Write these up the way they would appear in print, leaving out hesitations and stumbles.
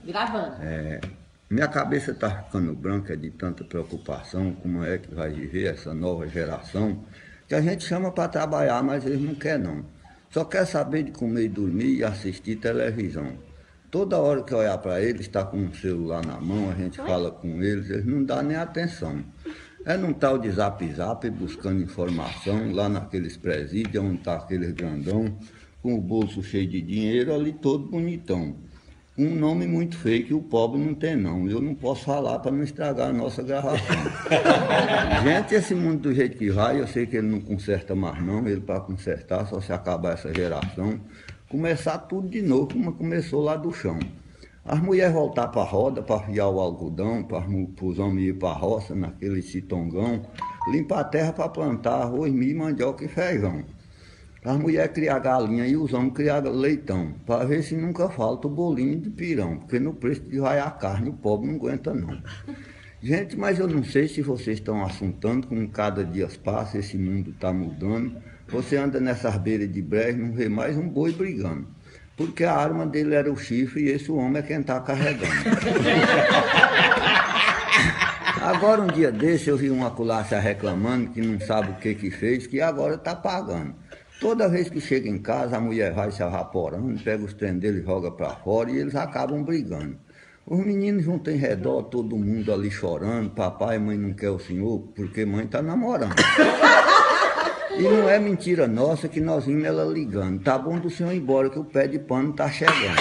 Gravando. Minha cabeça está ficando branca de tanta preocupação, como é que vai viver essa nova geração, que a gente chama para trabalhar, mas eles não querem não. Só quer saber de comer e dormir e assistir televisão. Toda hora que eu olhar para eles, está com um celular na mão, a gente fala com eles não dão nem atenção. É num tal de zap-zap, buscando informação, lá naqueles presídios, onde está aqueles grandão, com o bolso cheio de dinheiro, ali todo bonitão. Um nome muito feio que o pobre não tem não. Eu não posso falar para não estragar a nossa gravação. Gente, esse mundo do jeito que vai, eu sei que ele não conserta mais não. Ele para consertar, só se acabar essa geração, começar tudo de novo, como começou lá do chão. As mulheres voltar para a roda, para fiar o algodão, para os homens ir para a roça, naquele citongão, limpar a terra para plantar arroz, milho, mandioca e feijão. As mulheres criam galinha e os homens criam leitão, para ver se nunca falta o bolinho de pirão, porque no preço de vai a carne o pobre não aguenta não. Gente, mas eu não sei se vocês estão assuntando, como cada dia passa, esse mundo está mudando. Você anda nessas beiras de brejo, não vê mais um boi brigando, porque a arma dele era o chifre e esse homem é quem está carregando. Agora um dia desse eu vi uma culacha reclamando que não sabe o que fez, que agora está pagando. Toda vez que chega em casa, a mulher vai se evaporando, pega os trem dele e joga para fora e eles acabam brigando. Os meninos juntam em redor, todo mundo ali chorando, papai e mãe não quer o senhor, porque mãe está namorando. E não é mentira nossa que nós vimos ela ligando. Tá bom do senhor ir embora que o pé de pano tá chegando.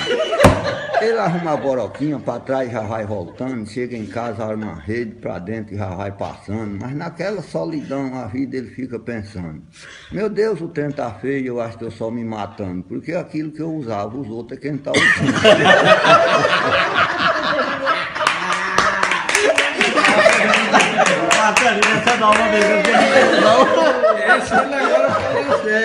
Ele arruma a boroquinha para trás, já vai voltando, chega em casa, arma uma rede para dentro e já vai passando. Mas naquela solidão a vida ele fica pensando: meu Deus, o trem tá feio, eu acho que eu só me matando, porque aquilo que eu usava, os outros é quem tá usando. Essa é nova, esse negócio.